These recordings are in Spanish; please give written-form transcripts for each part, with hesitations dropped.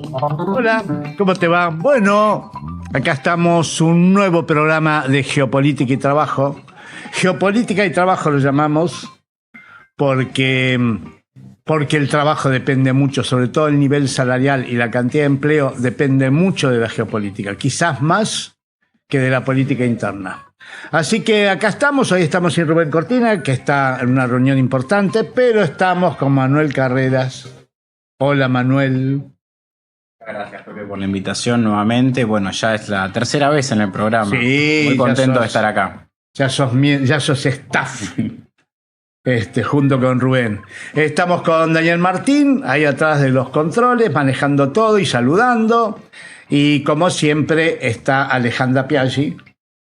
Hola, ¿cómo te va? Bueno, acá estamos, un nuevo programa de Geopolítica y Trabajo. Geopolítica y Trabajo lo llamamos porque el trabajo depende mucho, sobre todo el nivel salarial y la cantidad de empleo depende mucho de la geopolítica, quizás más que de la política interna. Así que acá estamos, hoy estamos sin Rubén Cortina, que está en una reunión importante, pero estamos con Manuel Carreras. Hola, Manuel. Gracias, Pepe, por la invitación nuevamente. Bueno, ya es la tercera vez en el programa. Sí, muy contento de estar acá. Ya sos staff. Junto con Rubén. Estamos con Daniel Martín, ahí atrás de los controles, manejando todo y saludando. Y como siempre está Alejandra Piaggi,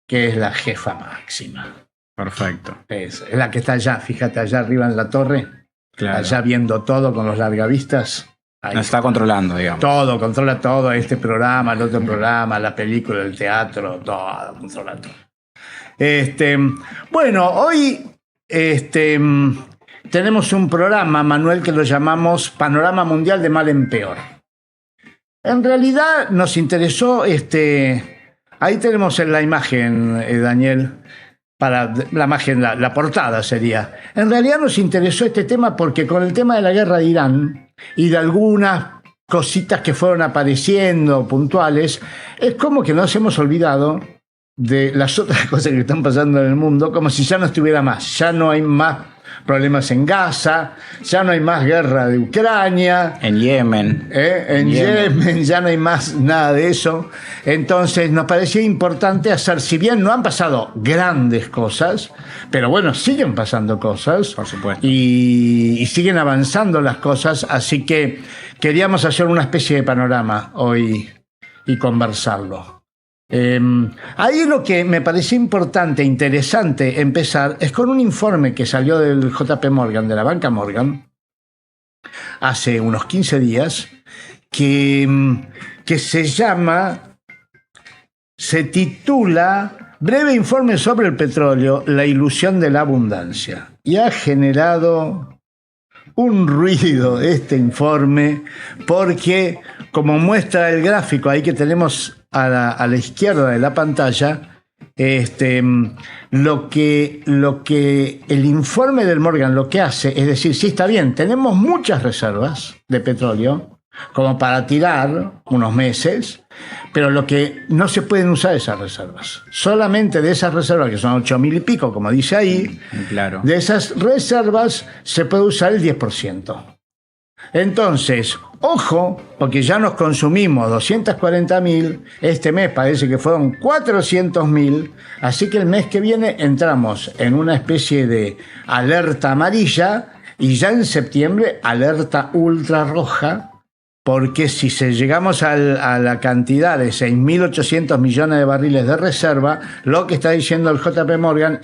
que es la jefa máxima. Perfecto. Es la que está allá, fíjate, allá arriba en la torre. Claro. Allá viendo todo con los largavistas. Nos está controlando, digamos. Todo, controla todo, este programa, el otro programa, la película, el teatro, todo, controla todo. Bueno, hoy tenemos un programa, Manuel, que lo llamamos Panorama Mundial de Mal en Peor. En realidad nos interesó, ahí tenemos en la imagen, Daniel, para la imagen, la portada sería. En realidad nos interesó este tema porque con el tema de la guerra de Irán y de algunas cositas que fueron apareciendo puntuales, es como que nos hemos olvidado de las otras cosas que están pasando en el mundo, como si ya no estuviera más, ya no hay más problemas en Gaza, ya no hay más guerra de Ucrania. En Yemen. En Yemen ya no hay más nada de eso. Entonces nos parecía importante hacer, si bien no han pasado grandes cosas, pero bueno, siguen pasando cosas. Por supuesto. Y siguen avanzando las cosas, así que queríamos hacer una especie de panorama hoy y conversarlo. Ahí lo que me pareció importante, interesante empezar es con un informe que salió del JP Morgan, de la banca Morgan, hace unos 15 días, que se titula Breve informe sobre el petróleo, la ilusión de la abundancia, y ha generado un ruido este informe porque, como muestra el gráfico ahí que tenemos a la izquierda de la pantalla, lo que el informe del Morgan lo que hace es decir, sí, está bien, tenemos muchas reservas de petróleo como para tirar unos meses, pero lo que no se pueden usar esas reservas. Solamente de esas reservas, que son 8.000 y pico, como dice ahí, claro, de esas reservas se puede usar el 10%. Entonces, ojo, porque ya nos consumimos 240.000, este mes parece que fueron 400.000, así que el mes que viene entramos en una especie de alerta amarilla y ya en septiembre alerta ultra roja, porque si llegamos a la cantidad de 6.800 millones de barriles de reserva, lo que está diciendo el JP Morgan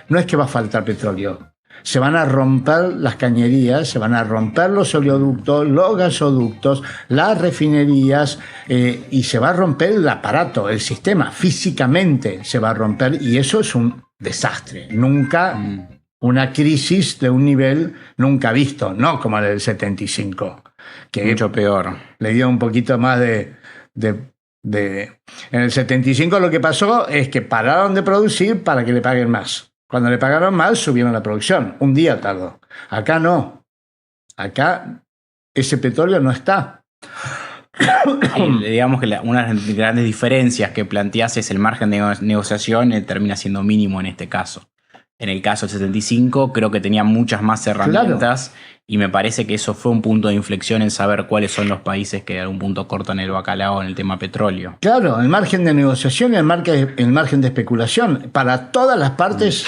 no es que va a faltar petróleo. Se van a romper las cañerías, se van a romper los oleoductos, los gasoductos, las refinerías, y se va a romper el aparato, el sistema, físicamente se va a romper, y eso es un desastre. Nunca una crisis de un nivel nunca visto, no como el del 75. Que mucho peor. Le dio un poquito más de... En el 75 lo que pasó es que pararon de producir para que le paguen más. Cuando le pagaron más, subieron la producción. Un día tardó. Acá no. Acá ese petróleo no está. Y digamos que una de las grandes diferencias que planteas es el margen de negociación, termina siendo mínimo en este caso. En el caso del 75 creo que tenía muchas más herramientas, claro, y me parece que eso fue un punto de inflexión en saber cuáles son los países que de algún punto cortan el bacalao en el tema petróleo. Claro, el margen de negociación y el margen de especulación para todas las partes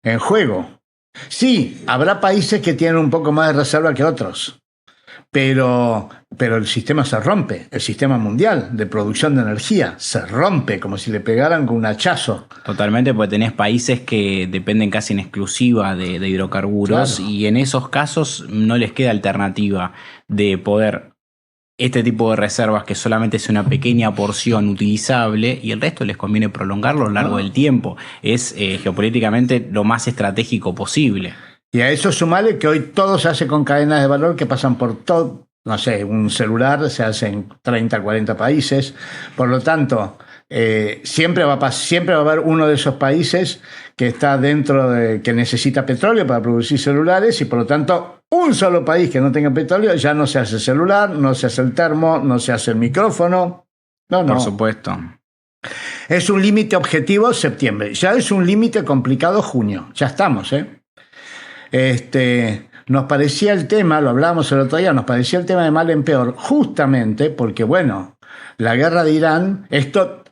en juego. Sí, habrá países que tienen un poco más de reserva que otros, pero el sistema se rompe, el sistema mundial de producción de energía se rompe como si le pegaran con un hachazo. Totalmente, porque tenés países que dependen casi en exclusiva de hidrocarburos, claro, y en esos casos no les queda alternativa de poder este tipo de reservas que solamente es una pequeña porción utilizable y el resto les conviene prolongarlo a lo largo del tiempo. Es geopolíticamente lo más estratégico posible. Y a eso sumale que hoy todo se hace con cadenas de valor que pasan por no sé, un celular se hace en 30, 40 países. Por lo tanto, siempre va a haber uno de esos países que está dentro que necesita petróleo para producir celulares, y por lo tanto, un solo país que no tenga petróleo ya no se hace celular, no se hace el termo, no se hace el micrófono. No. Por supuesto. Es un límite objetivo septiembre. Ya es un límite complicado junio. Ya estamos, Nos parecía el tema, lo hablábamos el otro día, nos parecía el tema de mal en peor, justamente porque, bueno, la guerra de Irán,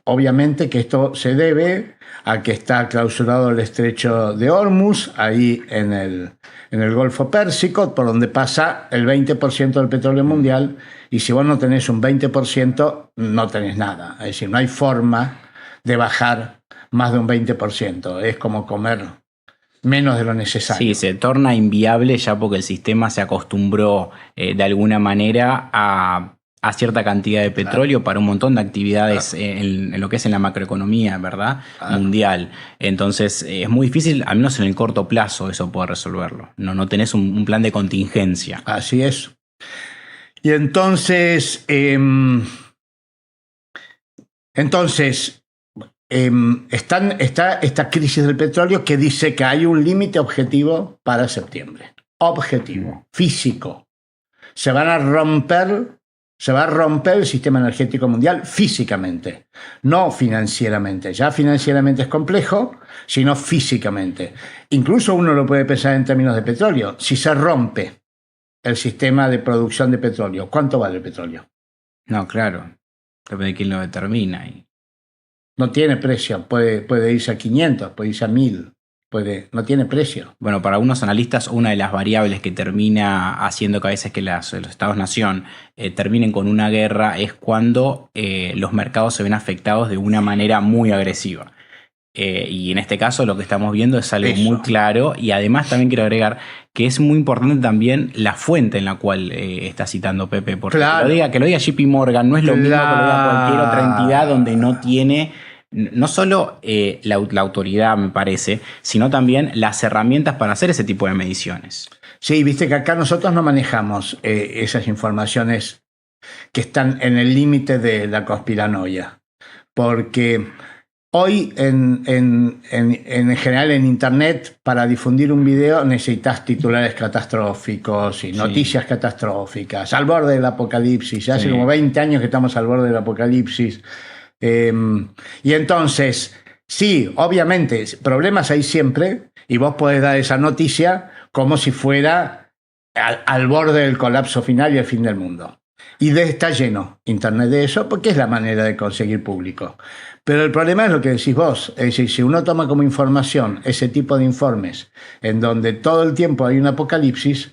obviamente que esto se debe a que está clausurado el estrecho de Hormuz, ahí en el Golfo Pérsico, por donde pasa el 20% del petróleo mundial, y si vos no tenés un 20%, no tenés nada. Es decir, no hay forma de bajar más de un 20%. Es como comer menos de lo necesario. Sí, se torna inviable ya porque el sistema se acostumbró de alguna manera a cierta cantidad de petróleo para un montón de actividades en lo que es en la macroeconomía, ¿verdad? Mundial. Entonces es muy difícil, al menos en el corto plazo, eso poder resolverlo. No tenés un plan de contingencia. Así es. Y entonces, está esta crisis del petróleo que dice que hay un límite objetivo para septiembre. Objetivo, físico. Se va a romper el sistema energético mundial físicamente, no financieramente. Ya financieramente es complejo, sino físicamente. Incluso uno lo puede pensar en términos de petróleo. Si se rompe el sistema de producción de petróleo, ¿cuánto vale el petróleo? No, claro. Depende de quién lo determina. No tiene precio. Puede irse a 500, puede irse a 1000. No tiene precio. Bueno, para algunos analistas, una de las variables que termina haciendo que a veces que los Estados-nación terminen con una guerra es cuando los mercados se ven afectados de una manera muy agresiva. Y en este caso lo que estamos viendo es algo muy claro, y además también quiero agregar que es muy importante también la fuente en la cual está citando Pepe, porque claro, que lo diga JP Morgan no es lo mismo que lo diga cualquier otra entidad donde no tiene no solo la autoridad, me parece, sino también las herramientas para hacer ese tipo de mediciones. Sí, viste que acá nosotros no manejamos esas informaciones que están en el límite de la conspiranoia, porque hoy en general en Internet, para difundir un video necesitas titulares catastróficos y noticias catastróficas, al borde del apocalipsis. Ya hace como 20 años que estamos al borde del apocalipsis. Y entonces, sí, obviamente, problemas hay siempre, y vos podés dar esa noticia como si fuera al borde del colapso final y el fin del mundo. Y está lleno Internet de eso, porque es la manera de conseguir público. Pero el problema es lo que decís vos. Es decir, si uno toma como información ese tipo de informes en donde todo el tiempo hay un apocalipsis,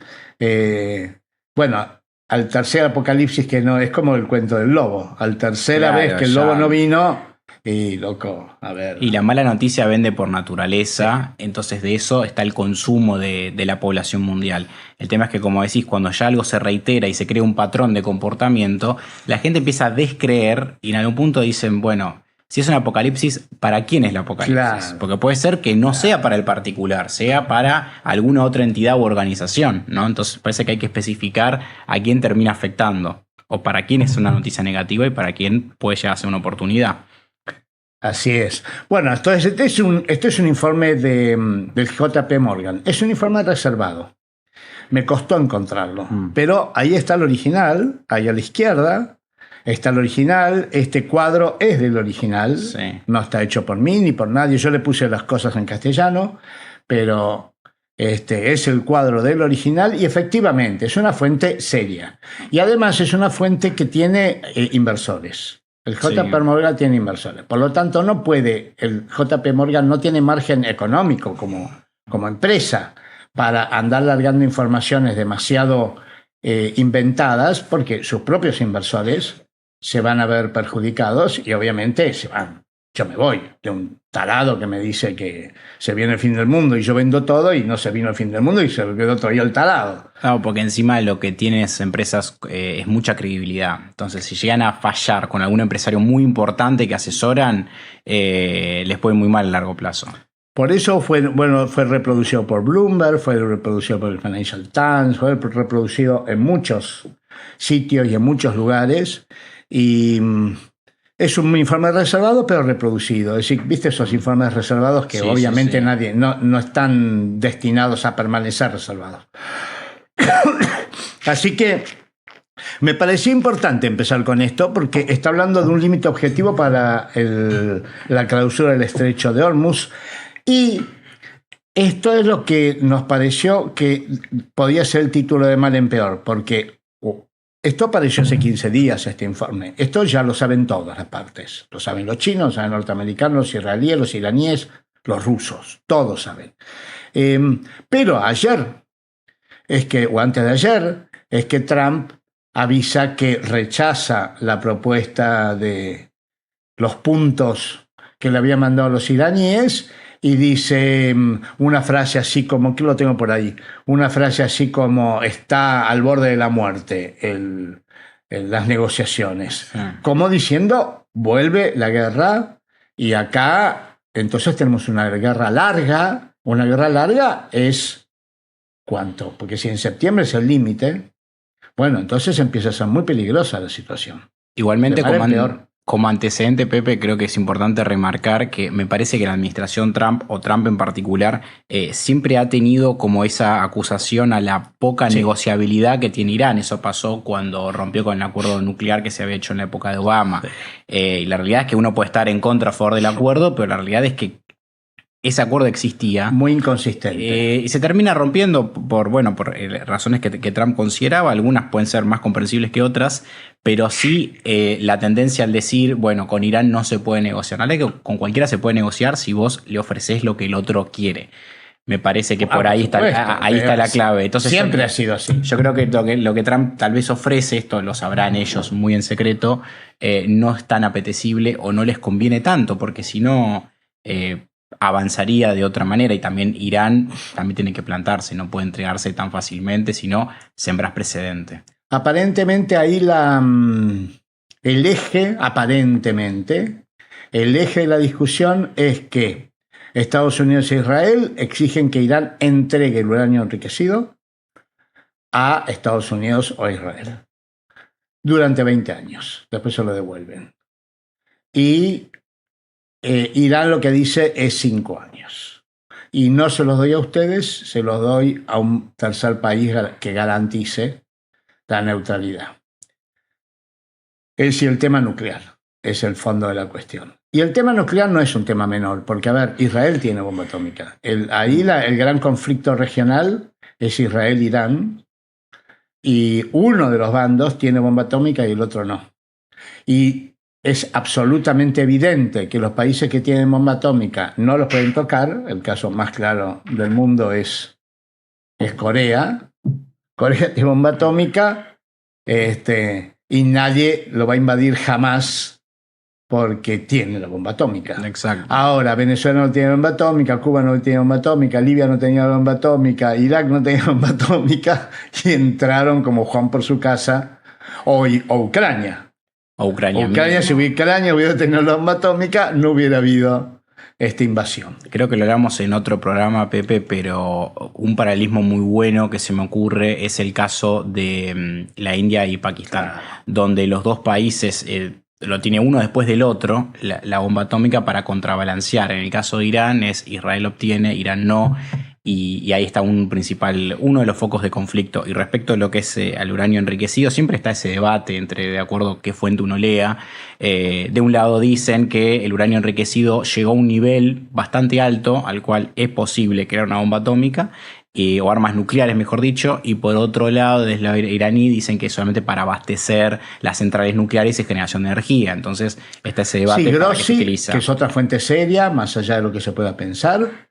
al tercer apocalipsis, que no es como el cuento del lobo, al tercera vez que el lobo no vino, y loco, a ver. Y la mala noticia vende por naturaleza, entonces de eso está el consumo de la población mundial. El tema es que, como decís, cuando ya algo se reitera y se crea un patrón de comportamiento, la gente empieza a descreer y en algún punto dicen, bueno, si es un apocalipsis, ¿para quién es el apocalipsis? Claro. Porque puede ser que no sea para el particular, sea para alguna otra entidad u organización, ¿no? Entonces parece que hay que especificar a quién termina afectando, o para quién es una noticia negativa y para quién puede llegar a ser una oportunidad. Así es. Bueno, entonces este es un informe del JP Morgan. Es un informe reservado. Me costó encontrarlo, pero ahí está el original, ahí a la izquierda. Está el original, este cuadro es del original, no está hecho por mí ni por nadie. Yo le puse las cosas en castellano, pero es el cuadro del original y efectivamente es una fuente seria. Y además es una fuente que tiene inversores. El JP Morgan tiene inversores. Por lo tanto, el JP Morgan no tiene margen económico como empresa para andar largando informaciones demasiado inventadas, porque sus propios inversores se van a ver perjudicados y obviamente se van. Yo me voy de un tarado que me dice que se viene el fin del mundo y yo vendo todo y no se vino el fin del mundo y se lo quedó todavía el tarado. Claro, porque encima de lo que tienen esas empresas es mucha credibilidad. Entonces, si llegan a fallar con algún empresario muy importante que asesoran, les puede muy mal a largo plazo. Por eso fue reproducido por Bloomberg, fue reproducido por el Financial Times, fue reproducido en muchos sitios y en muchos lugares. Y es un informe reservado, pero reproducido. Es decir, ¿viste esos informes reservados que obviamente nadie, no están destinados a permanecer reservados? Así que me pareció importante empezar con esto porque está hablando de un límite objetivo para la clausura del estrecho de Hormuz. Y esto es lo que nos pareció que podía ser el título de mal en peor, porque esto apareció hace 15 días, este informe. Esto ya lo saben todas las partes. Lo saben los chinos, lo saben los norteamericanos, los israelíes, los iraníes, los rusos. Todos saben. Pero ayer, o antes de ayer, es que Trump avisa que rechaza la propuesta de los puntos que le habían mandado los iraníes y dice una frase así como, que lo tengo por ahí, una frase así como está al borde de la muerte las negociaciones. Como diciendo, vuelve la guerra y acá entonces tenemos una guerra larga. Una guerra larga es ¿cuánto? Porque si en septiembre es el límite, bueno, entonces empieza a ser muy peligrosa la situación. Igualmente, como antecedente, Pepe, creo que es importante remarcar que me parece que la administración Trump, o Trump en particular, siempre ha tenido como esa acusación a la poca negociabilidad que tiene Irán. Eso pasó cuando rompió con el acuerdo nuclear que se había hecho en la época de Obama. Y la realidad es que uno puede estar en contra o a favor del acuerdo, pero la realidad es que ese acuerdo existía. Muy inconsistente. Y se termina rompiendo por razones que Trump consideraba. Algunas pueden ser más comprensibles que otras, pero sí la tendencia al decir, bueno, con Irán no se puede negociar. La verdad que con cualquiera se puede negociar si vos le ofrecés lo que el otro quiere. Me parece que por ahí está la clave. Entonces, siempre ha sido así. Yo creo que lo que Trump tal vez ofrece, esto lo sabrán ellos muy en secreto, no es tan apetecible o no les conviene tanto, porque si no avanzaría de otra manera, y también Irán también tiene que plantarse, no puede entregarse tan fácilmente, sino sembras precedente. Aparentemente ahí el eje de la discusión es que Estados Unidos e Israel exigen que Irán entregue el uranio enriquecido a Estados Unidos o Israel durante 20 años. Después se lo devuelven. Y Irán lo que dice es 5 años. Y no se los doy a ustedes, se los doy a un tercer país que garantice la neutralidad. Es decir, el tema nuclear es el fondo de la cuestión. Y el tema nuclear no es un tema menor, porque, a ver, Israel tiene bomba atómica. Ahí el gran conflicto regional es Israel-Irán, y uno de los bandos tiene bomba atómica y el otro no. Y es absolutamente evidente que los países que tienen bomba atómica no los pueden tocar. El caso más claro del mundo es Corea. Corea tiene bomba atómica y nadie lo va a invadir jamás porque tiene la bomba atómica. Exacto. Ahora, Venezuela no tiene bomba atómica, Cuba no tiene bomba atómica, Libia no tenía bomba atómica, Irak no tenía bomba atómica, y entraron como Juan por su casa, o Ucrania. Ucrania, si Ucrania hubiera tenido la bomba atómica, no hubiera habido esta invasión. Creo que lo hablamos en otro programa, Pepe, pero un paralelismo muy bueno que se me ocurre es el caso de la India y Pakistán, donde los dos países lo tiene uno después del otro, la bomba atómica, para contrabalancear. En el caso de Irán es Israel obtiene, Irán no. Y ahí está uno de los focos de conflicto. Y respecto a lo que es al uranio enriquecido, siempre está ese debate entre de acuerdo a qué fuente uno lea. De un lado dicen que el uranio enriquecido llegó a un nivel bastante alto al cual es posible crear una bomba atómica, o armas nucleares, mejor dicho, y por otro lado, desde la iraní dicen que es solamente para abastecer las centrales nucleares y generación de energía. Entonces está ese debate. Sí, Grossi, que es otra fuente seria, más allá de lo que se pueda pensar,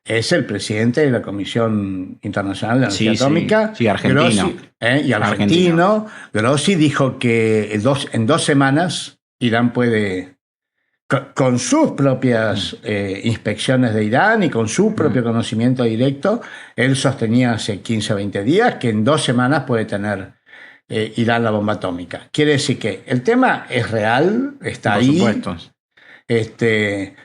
es el presidente de la Comisión Internacional de Energía Atómica. Sí, argentino. Grossi, y argentino. Grossi dijo que en 2 semanas Irán puede, con sus propias inspecciones de Irán y con su propio conocimiento directo, él sostenía hace 15 o 20 días que en 2 semanas puede tener Irán la bomba atómica. Quiere decir que el tema es real, está ahí. Por supuesto.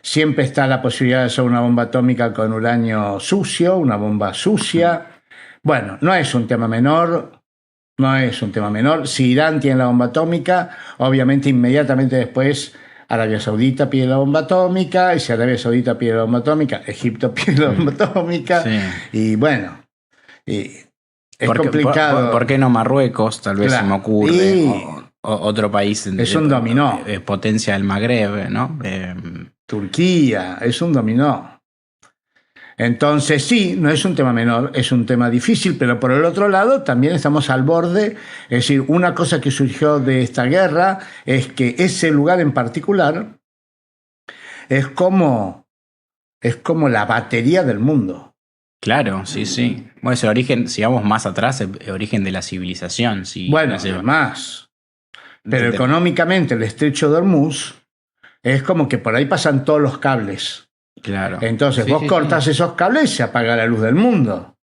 Siempre está la posibilidad de hacer una bomba atómica con uranio sucio, una bomba sucia. Bueno, no es un tema menor. No es un tema menor. Si Irán tiene la bomba atómica, obviamente inmediatamente después Arabia Saudita pide la bomba atómica, y si Arabia Saudita pide la bomba atómica, Egipto pide la bomba atómica, Sí. y bueno, y es ¿Por qué- complicado. ¿Por qué no Marruecos? Tal vez Claro. se me ocurre. Y- Otro país. Es un dominó. Potencia del Magreb, ¿no? Turquía, es un dominó. Entonces sí, no es un tema menor, es un tema difícil, pero por el otro lado también estamos al borde. Es decir, una cosa que surgió de esta guerra es que ese lugar en particular es como la batería del mundo. Claro, sí, sí. Bueno, es el origen, si vamos más atrás, el origen de la civilización. Sí, Bueno, no sé. además, pero De- económicamente el estrecho de Hormuz es como que por ahí pasan todos los cables. Claro. Entonces Sí, vos sí, cortás sí. esos cables y se apaga la luz del mundo.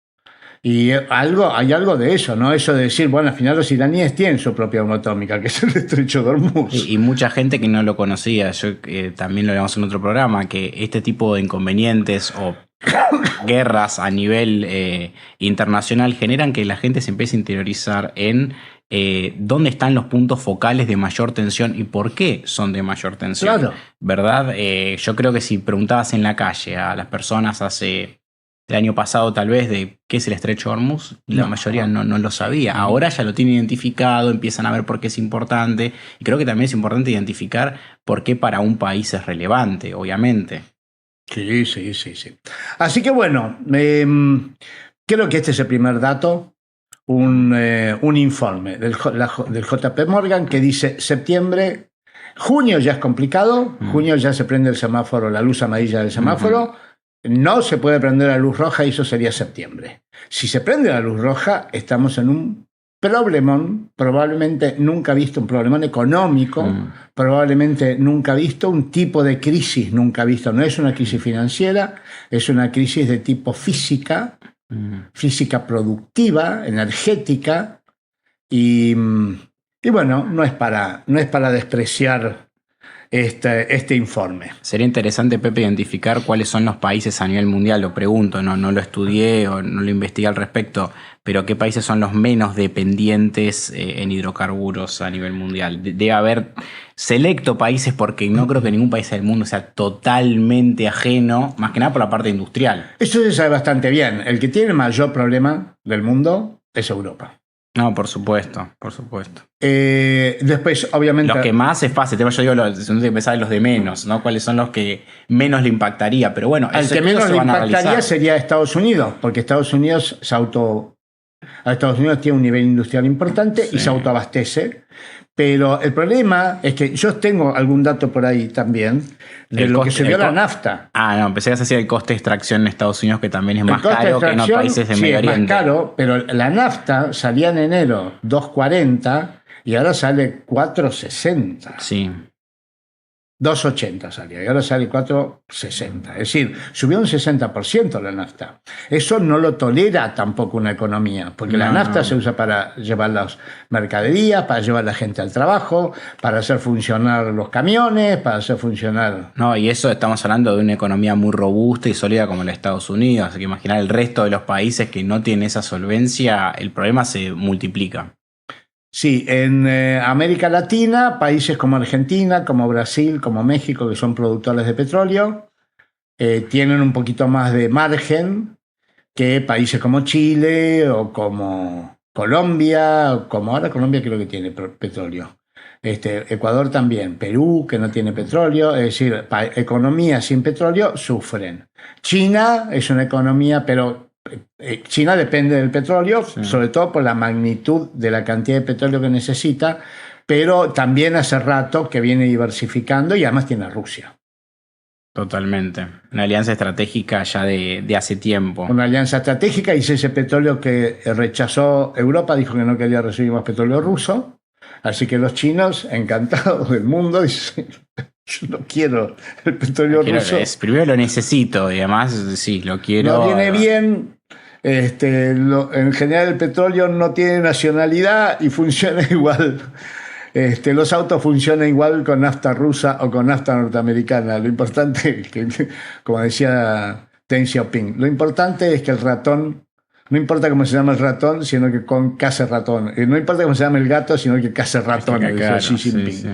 Y hay algo de eso, ¿no? Eso de decir, bueno, al final los iraníes tienen su propia bomba atómica, que es el estrecho de Hormuz. Y mucha gente que no lo conocía, yo también lo hablamos en otro programa, que este tipo de inconvenientes o guerras a nivel internacional generan que la gente se empiece a interiorizar en dónde están los puntos focales de mayor tensión y por qué son de mayor tensión. Claro. ¿Verdad? Yo creo que si preguntabas en la calle a las personas el año pasado tal vez de qué es el estrecho de Hormuz, la No. mayoría no lo sabía. Ahora ya lo tienen identificado, empiezan a ver por qué es importante. Y creo que también es importante identificar por qué para un país es relevante, obviamente. Sí, sí, sí, sí. Así que bueno, creo que este es el primer dato, un informe del JP Morgan que dice septiembre, junio ya es complicado, junio ya se prende el semáforo, la luz amarilla del semáforo, no se puede prender la luz roja y eso sería septiembre. Si se prende la luz roja, estamos en un problemón, probablemente nunca visto, un problemón económico, probablemente nunca visto, un tipo de crisis nunca visto. No es una crisis financiera, es una crisis de tipo física, física productiva, energética, y bueno, no es para despreciar este informe. Sería interesante, Pepe, identificar cuáles son los países a nivel mundial, lo pregunto, no lo estudié o no lo investigué al respecto, pero qué países son los menos dependientes en hidrocarburos a nivel mundial. Debe haber selecto países porque no creo que ningún país del mundo sea totalmente ajeno, más que nada por la parte industrial. Eso se sabe bastante bien. El que tiene el mayor problema del mundo es Europa. No, por supuesto, por supuesto. Después, obviamente... Los que más es fácil, yo digo, no hay que empezar en los de menos, ¿no? ¿Cuáles son los que menos le impactaría? Pero bueno, al que menos le impactaría sería Estados Unidos, porque Estados Unidos tiene un nivel industrial importante y se autoabastece. Pero el problema es que yo tengo algún dato por ahí también de lo que subió la nafta. Ah, no, empecé a decir el coste de extracción en Estados Unidos, que también es más caro que en los países de sí, Medio Oriente. Es más caro, pero la nafta salía en enero 2.40 y ahora sale 4.60. Sí. 2.80 salía y ahora sale 4.60. Es decir, subió un 60% la nafta. Eso no lo tolera tampoco una economía, porque la nafta se usa para llevar las mercaderías, para llevar la gente al trabajo, para hacer funcionar los camiones, para hacer funcionar... No, y eso estamos hablando de una economía muy robusta y sólida como la de Estados Unidos. Así que imaginar el resto de los países que no tienen esa solvencia, el problema se multiplica. Sí, en América Latina, países como Argentina, como Brasil, como México, que son productores de petróleo, tienen un poquito más de margen que países como Chile o como Colombia, como ahora Colombia creo que tiene petróleo. Ecuador también, Perú, que no tiene petróleo, es decir, economías sin petróleo sufren. China es una economía, pero China depende del petróleo, sí, sobre todo por la magnitud de la cantidad de petróleo que necesita, pero también hace rato que viene diversificando y además tiene a Rusia. Totalmente. Una alianza estratégica ya de hace tiempo. Una alianza estratégica, y ese petróleo que rechazó Europa, dijo que no quería recibir más petróleo ruso, así que los chinos, encantados del mundo, dicen... Yo no quiero el petróleo ruso. Primero lo necesito y además sí, lo quiero. No viene bien. En general el petróleo no tiene nacionalidad y funciona igual. Los autos funcionan igual con nafta rusa o con nafta norteamericana. Lo importante es que, como decía Deng Xiaoping, lo importante es que el ratón No importa cómo se llama el ratón, sino que case ratón. No importa cómo se llama el gato, sino que case ratón. Claro, Xi Jinping. sí.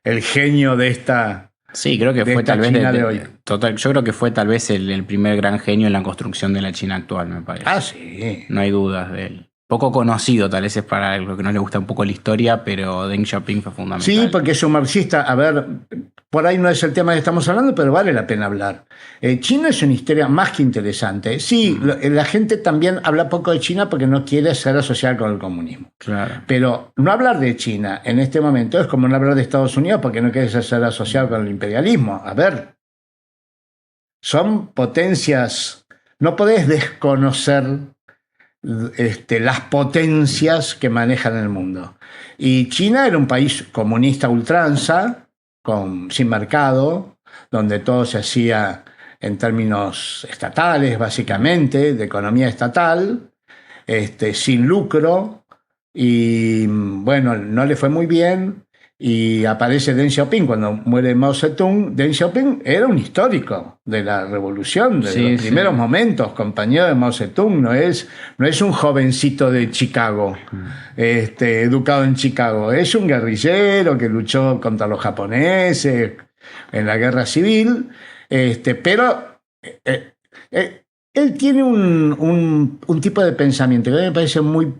El genio de esta. Sí, creo que de fue esta tal vez China de hoy. total, yo creo que fue tal vez el primer gran genio en la construcción de la China actual, me parece. Ah, sí. No hay dudas de él. Poco conocido, tal vez es para lo que no le gusta un poco la historia, pero Deng Xiaoping fue fundamental. Sí, porque es un marxista. A ver, por ahí no es el tema que estamos hablando, pero vale la pena hablar. China es una historia más que interesante. Sí, la gente también habla poco de China porque no quiere ser asociada con el comunismo. Claro. Pero no hablar de China en este momento es como no hablar de Estados Unidos porque no quieres ser asociado con el imperialismo. A ver, son potencias. No podés desconocer las potencias que manejan el mundo. Y China era un país comunista a ultranza, sin mercado, donde todo se hacía en términos estatales, básicamente, de economía estatal, sin lucro, y bueno, no le fue muy bien. Y aparece Deng Xiaoping cuando muere Mao Zedong. Deng Xiaoping era un histórico de la revolución, de los primeros momentos, compañero de Mao Zedong, no es un jovencito de Chicago, educado en Chicago, es un guerrillero que luchó contra los japoneses en la guerra civil, pero él tiene un tipo de pensamiento que a mí me parece muy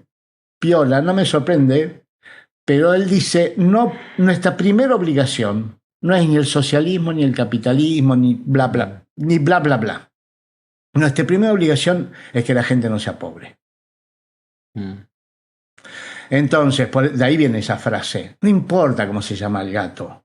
piola, no me sorprende. Pero él dice, no, nuestra primera obligación no es ni el socialismo, ni el capitalismo, ni bla, bla, ni bla, bla, bla. Nuestra primera obligación es que la gente no sea pobre. Entonces, de ahí viene esa frase. No importa cómo se llama el gato.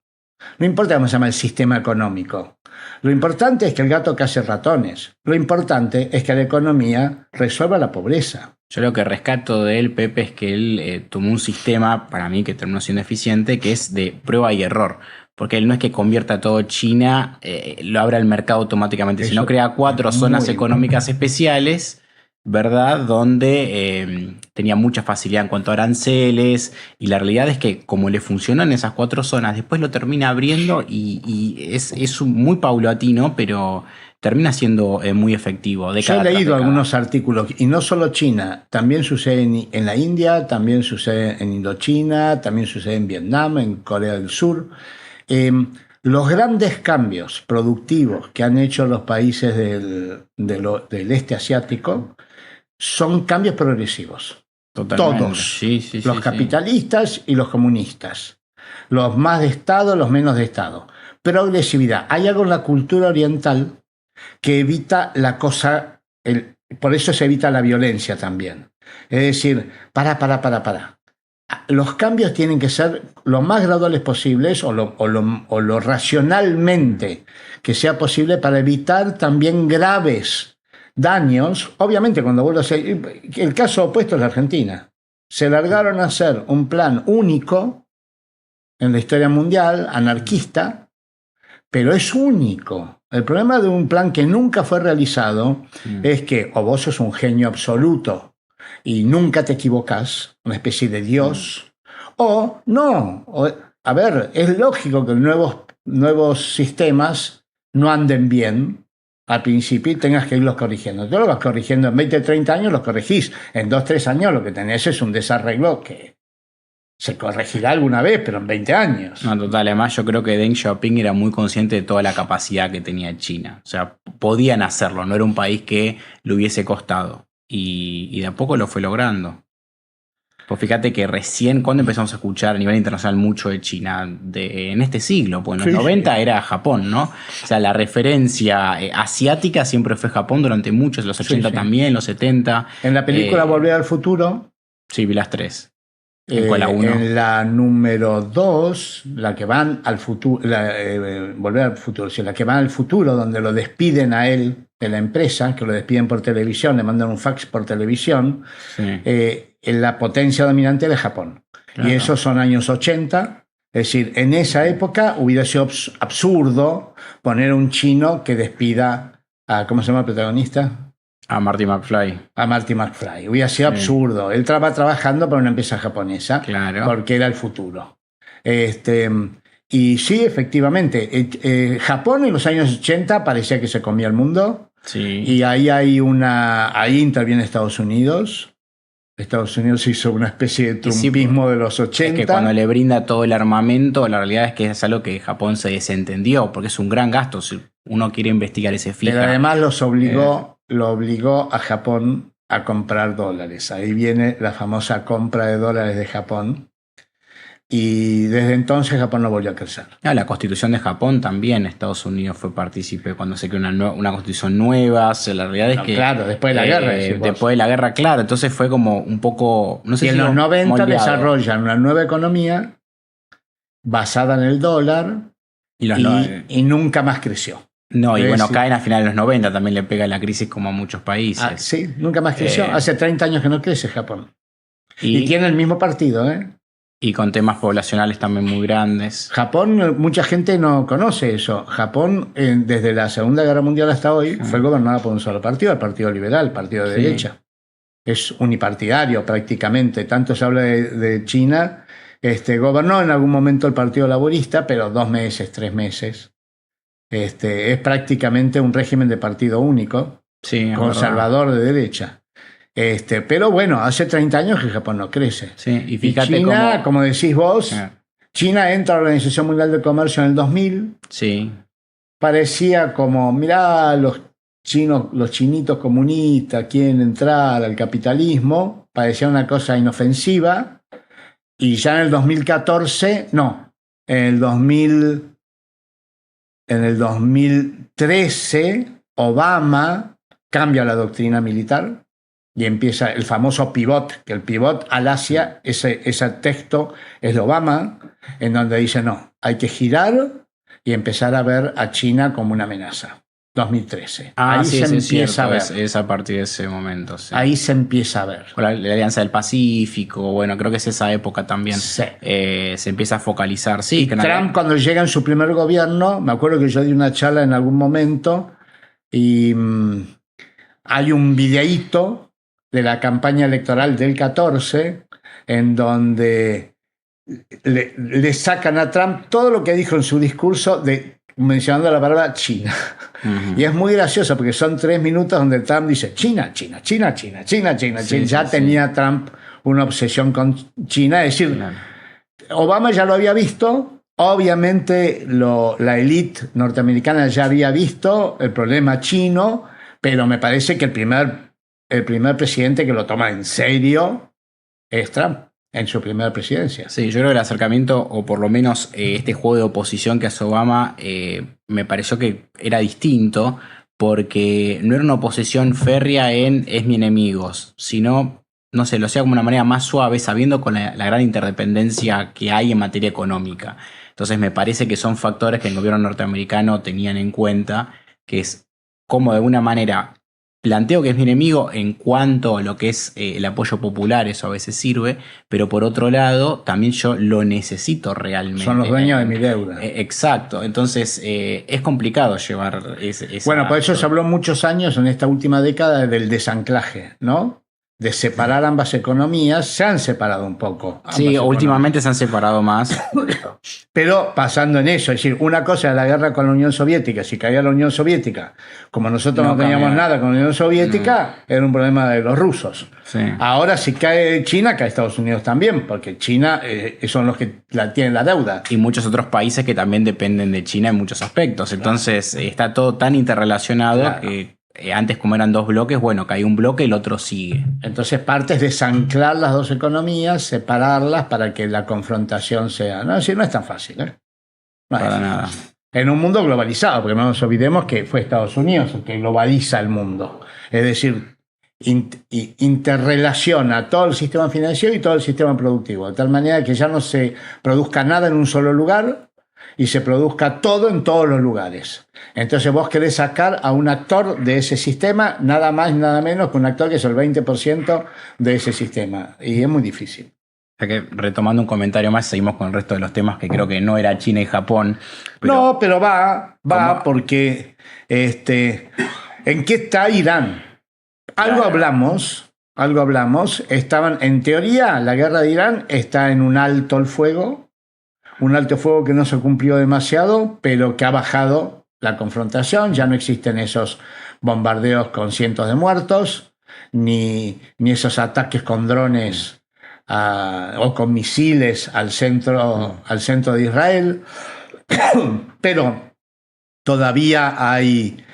No importa cómo se llama el sistema económico. Lo importante es que el gato case ratones. Lo importante es que la economía resuelva la pobreza. Yo lo que rescato de él, Pepe, es que él tomó un sistema, para mí, que terminó siendo eficiente, que es de prueba y error. Porque él no es que convierta todo China, lo abra al mercado automáticamente, sino crea 4 zonas económicas especiales, ¿verdad? Donde tenía mucha facilidad en cuanto a aranceles. Y la realidad es que como le funcionó en esas 4 zonas, después lo termina abriendo y es muy paulatino, pero termina siendo muy efectivo. Yo he leído algunos artículos, y no solo China, también sucede en la India, también sucede en Indochina, también sucede en Vietnam, en Corea del Sur. Los grandes cambios productivos que han hecho los países del este asiático son cambios progresivos. Totalmente. Todos. Sí, los capitalistas y los comunistas. Los más de Estado, los menos de Estado. Progresividad. Hay algo en la cultura oriental que evita la cosa, por eso se evita la violencia también. Es decir, para. Los cambios tienen que ser lo más graduales posibles o lo racionalmente que sea posible para evitar también graves daños. Obviamente, cuando vuelvo a ser, el caso opuesto es la Argentina. Se largaron a hacer un plan único en la historia mundial, anarquista, pero es único. El problema de un plan que nunca fue realizado es que o vos sos un genio absoluto y nunca te equivocás, una especie de Dios, o no. A ver, es lógico que nuevos sistemas no anden bien al principio y tengas que irlos corrigiendo. Tú lo vas corrigiendo en 20, 30 años, los corregís. En 2, 3 años lo que tenés es un desarreglo que se corregirá alguna vez, pero en 20 años. No, total. Además, yo creo que Deng Xiaoping era muy consciente de toda la capacidad que tenía China. O sea, podían hacerlo. No era un país que le hubiese costado. Y de a poco lo fue logrando. Pues fíjate que recién, cuando empezamos a escuchar a nivel internacional mucho de China, en este siglo, pues en los 90 era Japón, ¿no? O sea, la referencia asiática siempre fue Japón durante muchos, los 80 también, los 70. En la película Volver al Futuro. Sí, vi las 3. ¿En cuál la 1? En la número 2, la que van al futuro, Volver al Futuro, sí, la que van al futuro, donde lo despiden a él de la empresa, que lo despiden por televisión, le mandan un fax por televisión, en la potencia dominante de Japón. Claro. Y esos son años 80, es decir, en esa época hubiera sido absurdo poner un chino que despida a, ¿cómo se llama el protagonista? A Marty McFly. A Marty McFly. Hubiera sido absurdo. Él estaba trabajando para una empresa japonesa, claro, porque era el futuro. Y sí, efectivamente, Japón en los años 80 parecía que se comía el mundo. Sí. Y ahí interviene Estados Unidos. Estados Unidos hizo una especie de trumpismo de los 80. Es que cuando le brinda todo el armamento, la realidad es que es algo que Japón se desentendió, porque es un gran gasto. Si uno quiere investigar ese fija. Pero además lo obligó a Japón a comprar dólares. Ahí viene la famosa compra de dólares de Japón. Y desde entonces Japón no volvió a crecer. La constitución de Japón también, Estados Unidos fue partícipe cuando se creó una constitución nueva. La realidad es que. Claro, después de la guerra. Después de la guerra, claro. Entonces fue como un poco. No sé y si en los 90 moldeado. Desarrollan una nueva economía basada en el dólar y nunca más creció. No, y bueno, caen a finales de los 90, también le pega la crisis como a muchos países. Sí, nunca más creció. Hace 30 años que no crece Japón. Y tiene el mismo partido, Y con temas poblacionales también muy grandes. Japón, mucha gente no conoce eso. Japón, desde la Segunda Guerra Mundial hasta hoy, fue gobernada por un solo partido, el Partido Liberal, el Partido de Derecha. Es unipartidario prácticamente. Tanto se habla de China. Gobernó en algún momento el Partido Laborista, pero 2 meses, 3 meses. Es prácticamente un régimen de partido único, conservador de derecha. Pero bueno, hace 30 años que Japón no crece. Sí, y fíjate China, como decís vos, China entra a la Organización Mundial del Comercio en el 2000. Sí. Parecía como, mirá, los chinitos comunistas quieren entrar al capitalismo. Parecía una cosa inofensiva. Y ya en el 2014, no, en el 2013, Obama cambia la doctrina militar. Y empieza el famoso pivot, que el pivot al Asia, ese texto es de Obama, en donde dice, no, hay que girar y empezar a ver a China como una amenaza. 2013. Ahí se empieza a ver. Es a partir de ese momento. Sí. Ahí se empieza a ver. Con la Alianza del Pacífico, bueno, creo que es esa época también. Sí. Se empieza a focalizar. Sí, y Trump, cuando llega en su primer gobierno, me acuerdo que yo di una charla en algún momento y hay un videíto de la campaña electoral del 14, en donde le sacan a Trump todo lo que dijo en su discurso mencionando la palabra China. Uh-huh. Y es muy gracioso porque son 3 minutos donde Trump dice China, China, China, China, China, China. Sí, ya tenía Trump una obsesión con China. Es decir, Obama ya lo había visto. Obviamente la élite norteamericana ya había visto el problema chino, pero me parece que el primer presidente que lo toma en serio es Trump, en su primera presidencia. Sí, yo creo que el acercamiento, o por lo menos este juego de oposición que hace Obama, me pareció que era distinto, porque no era una oposición férrea en es mi enemigo, sino, no sé, lo hacía como una manera más suave, sabiendo con la gran interdependencia que hay en materia económica. Entonces me parece que son factores que el gobierno norteamericano tenían en cuenta, que es cómo de alguna manera planteo que es mi enemigo en cuanto a lo que es el apoyo popular, eso a veces sirve, pero por otro lado también yo lo necesito realmente. Son los dueños de mi deuda. Exacto, entonces es complicado llevar esa... Bueno, por eso se habló muchos años en esta última década del desanclaje, ¿no? De separar ambas economías. Se han separado un poco. Sí, últimamente se han separado más. Pero pasando en eso, es decir, una cosa es la guerra con la Unión Soviética. Si caía la Unión Soviética, como nosotros no teníamos nada con la Unión Soviética, era un problema de los rusos. Sí. Ahora si cae China, cae Estados Unidos también, porque China son los que tienen la deuda. Y muchos otros países que también dependen de China en muchos aspectos. Entonces está todo tan interrelacionado que... antes, como eran 2 bloques, bueno, cae un bloque y el otro sigue. Entonces parte es desanclar las 2 economías, separarlas para que la confrontación sea... No, no es tan fácil, ¿eh? No para nada. En un mundo globalizado, porque no nos olvidemos que fue Estados Unidos el que globaliza el mundo. Es decir, interrelaciona todo el sistema financiero y todo el sistema productivo, de tal manera que ya no se produzca nada en un solo lugar y se produzca todo en todos los lugares. Entonces vos querés sacar a un actor de ese sistema, nada más y nada menos que un actor que es el 20% de ese sistema. Y es muy difícil. O sea que, retomando un comentario más, seguimos con el resto de los temas que creo que no era China y Japón. No, pero va porque ¿en qué está Irán? Algo hablamos. Estaban, en teoría, la guerra de Irán está en un alto el fuego. Un alto fuego que no se cumplió demasiado, pero que ha bajado la confrontación. Ya no existen esos bombardeos con cientos de muertos, ni esos ataques con drones o con misiles al centro de Israel. Pero todavía hay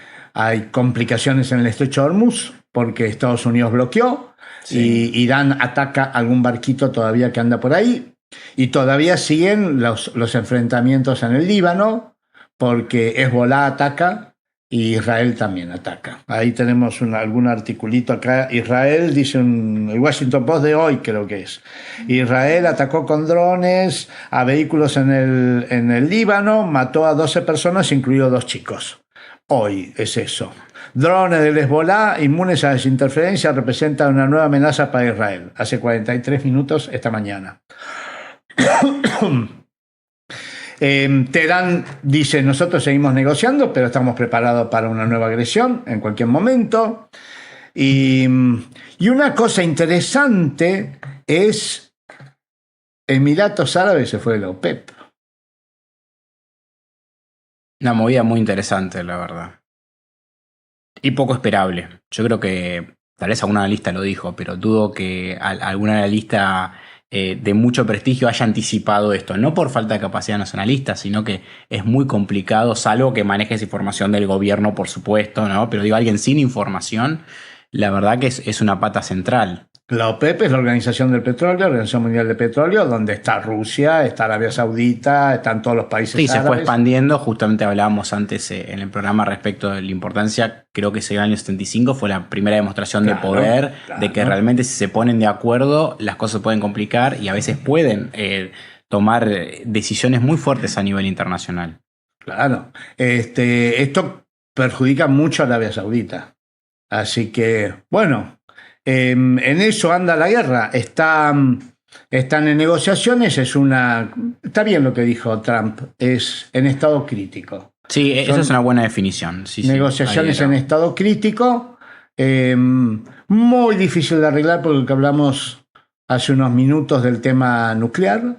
complicaciones en el estrecho de Hormuz porque Estados Unidos bloqueó y Irán ataca algún barquito todavía que anda por ahí. Y todavía siguen los enfrentamientos en el Líbano porque Hezbolá ataca y Israel también ataca. Ahí tenemos algún articulito acá. Israel, dice el Washington Post de hoy, creo que es. Israel atacó con drones a vehículos en el Líbano, mató a 12 personas, incluidos 2 chicos. Hoy es eso. Drones del Hezbolá inmunes a las interferencias representan una nueva amenaza para Israel. Hace 43 minutos esta mañana. Teherán dice: nosotros seguimos negociando, pero estamos preparados para una nueva agresión en cualquier momento. Y una cosa interesante es Emiratos Árabes se fue de la OPEP. Una movida muy interesante, la verdad. Y poco esperable. Yo creo que tal vez algún analista lo dijo, pero dudo que algún analista de mucho prestigio haya anticipado esto. No por falta de capacidad nacionalista, sino que es muy complicado, salvo que manejes información del gobierno, por supuesto, ¿no? Pero digo, alguien sin información, la verdad que es una pata central. La OPEP es la Organización del Petróleo, la Organización Mundial de Petróleo, donde está Rusia, está Arabia Saudita, están todos los países árabes. Sí, se fue expandiendo. Justamente hablábamos antes en el programa respecto de la importancia. Creo que ese año 75 fue la primera demostración de poder, de que realmente si se ponen de acuerdo, las cosas se pueden complicar y a veces pueden tomar decisiones muy fuertes a nivel internacional. Claro. Esto perjudica mucho a Arabia Saudita. Así que, bueno... en eso anda la guerra. Están en negociaciones. Está bien lo que dijo Trump. Es en estado crítico. Sí, eso es una buena definición. Sí, negociaciones en estado crítico. Muy difícil de arreglar porque hablamos hace unos minutos del tema nuclear.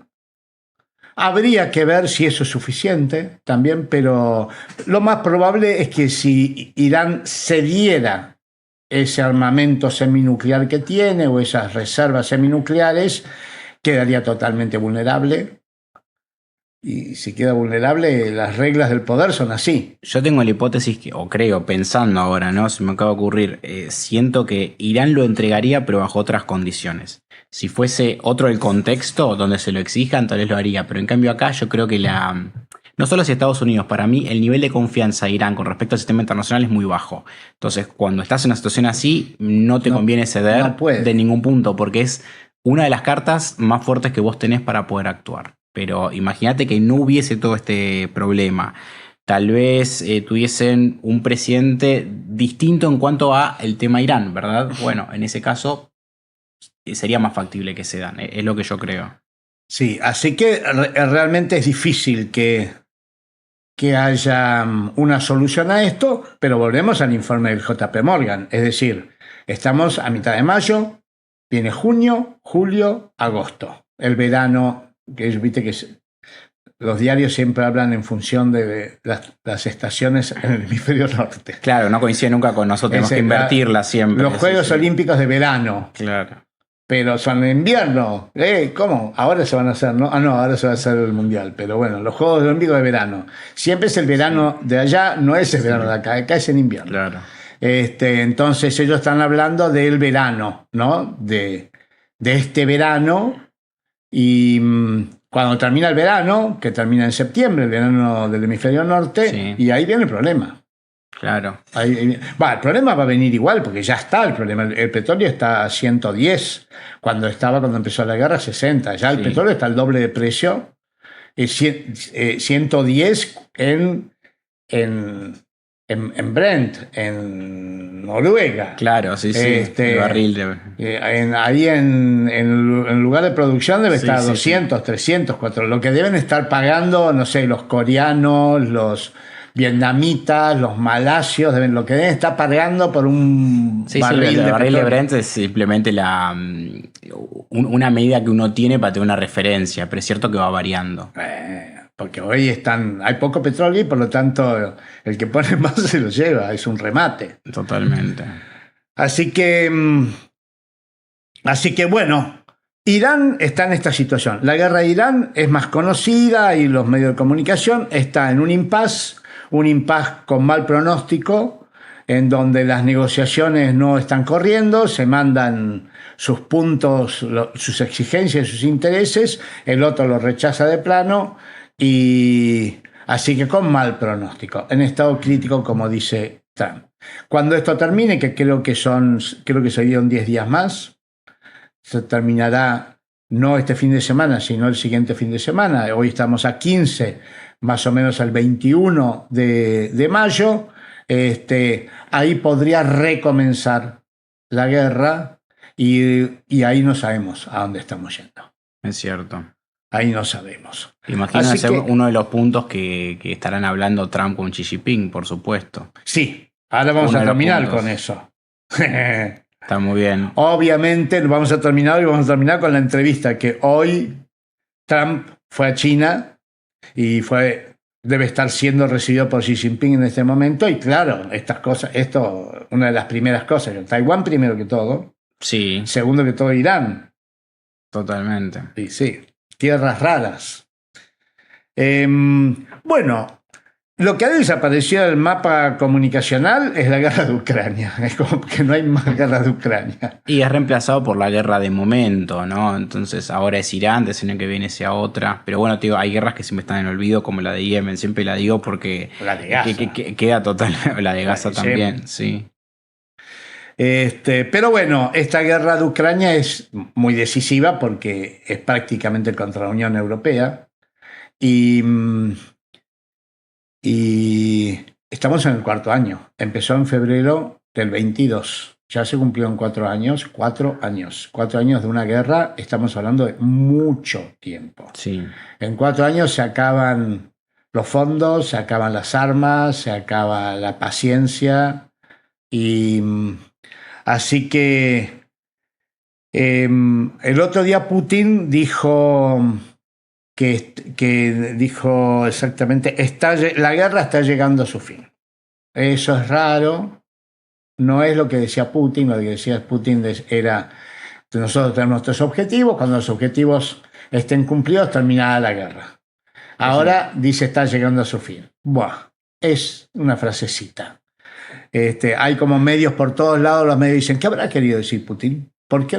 Habría que ver si eso es suficiente también, pero lo más probable es que si Irán cediera ese armamento seminuclear que tiene o esas reservas seminucleares, quedaría totalmente vulnerable. Y si queda vulnerable, las reglas del poder son así. Yo tengo la hipótesis, pensando ahora, ¿no? Se me acaba de ocurrir, siento que Irán lo entregaría, pero bajo otras condiciones. Si fuese otro el contexto donde se lo exijan, tal vez lo haría, pero en cambio acá yo creo que no solo hacia Estados Unidos, para mí el nivel de confianza de Irán con respecto al sistema internacional es muy bajo. Entonces, cuando estás en una situación así, no te conviene ceder de ningún punto, porque es una de las cartas más fuertes que vos tenés para poder actuar. Pero imagínate que no hubiese todo este problema. Tal vez tuviesen un presidente distinto en cuanto a el tema Irán, ¿verdad? Bueno, en ese caso sería más factible que cedan, es lo que yo creo. Sí, así que realmente es difícil que haya una solución a esto, pero volvemos al informe del JP Morgan. Es decir, estamos a mitad de mayo, viene junio, julio, agosto. El verano, viste que los diarios siempre hablan en función de las estaciones en el hemisferio norte. Claro, no coincide nunca con nosotros, tenemos que invertirlas siempre. Los Juegos Olímpicos de verano. Claro. Pero son en invierno. ¿Cómo? Ahora se van a hacer, ¿no? Ahora se va a hacer el Mundial. Pero bueno, los Juegos Olímpicos de verano. Siempre es el verano de allá, no es el verano de acá. Acá es en invierno. Claro. Entonces ellos están hablando del verano, ¿no? De este verano. Y cuando termina el verano, que termina en septiembre, el verano del hemisferio norte, y ahí viene el problema. Claro. El problema va a venir igual, porque ya está el problema. El petróleo está a 110, cuando empezó la guerra, 60. Ya el petróleo está al doble de precio. 110 en Brent, en Noruega. Claro, sí. El barril ahí en lugar de producción debe estar 200, 300, 400. Lo que deben estar pagando, no sé, los coreanos, los vietnamitas, los malasios, lo que deben estar pagando por un barril el barril de Brent es simplemente una medida que uno tiene para tener una referencia, pero es cierto que va variando. porque hoy hay poco petróleo y por lo tanto el que pone más se lo lleva, es un remate. Totalmente. Así que bueno, Irán está en esta situación. La guerra de Irán es más conocida y los medios de comunicación está en un impasse con mal pronóstico, en donde las negociaciones no están corriendo, se mandan sus puntos, sus exigencias, sus intereses, el otro lo rechaza de plano, y así que con mal pronóstico, en estado crítico, como dice Trump. Cuando esto termine, que creo que serían 10 días más, se terminará no este fin de semana, sino el siguiente fin de semana. Hoy estamos a 15, más o menos el 21 de mayo. Ahí podría recomenzar la guerra y ahí no sabemos a dónde estamos yendo. Es cierto. Ahí no sabemos. Imagino ser uno de los puntos que estarán hablando Trump con Xi Jinping, por supuesto. Sí, ahora vamos a terminar con eso. Está muy bien. Obviamente vamos a terminar con la entrevista que hoy Trump fue a China y debe estar siendo recibido por Xi Jinping en este momento. Y claro, una de las primeras cosas, Taiwán primero que todo. Sí. Segundo que todo, Irán. Totalmente. Y sí, tierras raras. Bueno, lo que ha desaparecido del mapa comunicacional es la guerra de Ucrania. Es como que no hay más guerra de Ucrania. Y es reemplazado por la guerra de momento, ¿no? Entonces ahora es Irán, el año que viene sea otra. Pero bueno, te digo, hay guerras que siempre están en el olvido, como la de Yemen. Siempre la digo porque la de Gaza. Queda total. La de Gaza también, sí. Pero bueno, esta guerra de Ucrania es muy decisiva porque es prácticamente contra la Unión Europea. Y estamos en el 4º año. Empezó en febrero del 22. Ya se cumplió en 4 años. 4 años. 4 años de una guerra. Estamos hablando de mucho tiempo. Sí. En 4 años se acaban los fondos, se acaban las armas, se acaba la paciencia. Y así que el otro día Putin dijo que dijo exactamente, la guerra está llegando a su fin. Eso es raro, no es lo que decía Putin. Lo que decía Putin era, nosotros tenemos nuestros objetivos, cuando los objetivos estén cumplidos terminará la guerra. Ahora dice está llegando a su fin. Buah, es una frasecita. Hay como medios por todos lados, los medios dicen, ¿qué habrá querido decir Putin? ¿Por qué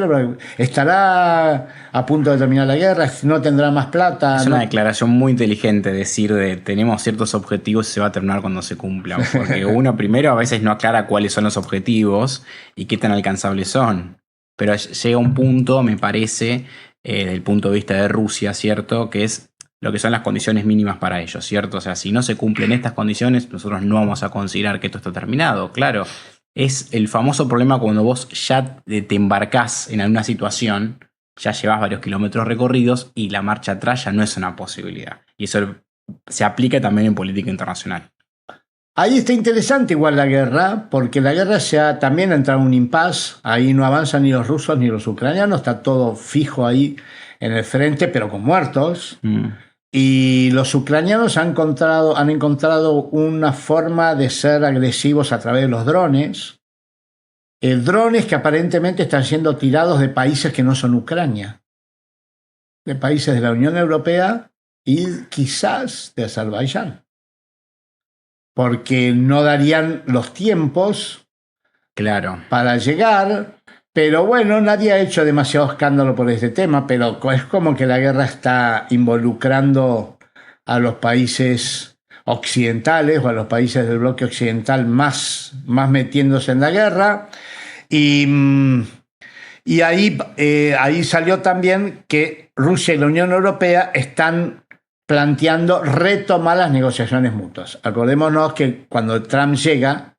estará a punto de terminar la guerra? ¿No tendrá más plata? Es una declaración muy inteligente decir tenemos ciertos objetivos y se va a terminar cuando se cumplan. Porque uno primero a veces no aclara cuáles son los objetivos y qué tan alcanzables son. Pero llega un punto, me parece, desde el punto de vista de Rusia, ¿cierto? Que es lo que son las condiciones mínimas para ellos, ¿cierto? O sea, si no se cumplen estas condiciones, nosotros no vamos a considerar que esto está terminado, claro. Es el famoso problema cuando vos ya te embarcás en alguna situación, ya llevas varios kilómetros recorridos y la marcha atrás ya no es una posibilidad. Y eso se aplica también en política internacional. Ahí está interesante igual la guerra, porque la guerra también ha entrado en un impasse. Ahí no avanzan ni los rusos ni los ucranianos, está todo fijo ahí en el frente, pero con muertos. Y los ucranianos han encontrado una forma de ser agresivos a través de los drones. Drones que aparentemente están siendo tirados de países que no son Ucrania. De países de la Unión Europea y quizás de Azerbaiyán. Porque no darían los tiempos, claro, para llegar. Pero bueno, nadie ha hecho demasiado escándalo por este tema, pero es como que la guerra está involucrando a los países occidentales o a los países del bloque occidental más metiéndose en la guerra. Y ahí salió también que Rusia y la Unión Europea están planteando retomar las negociaciones mutuas. Acordémonos que cuando Trump llega,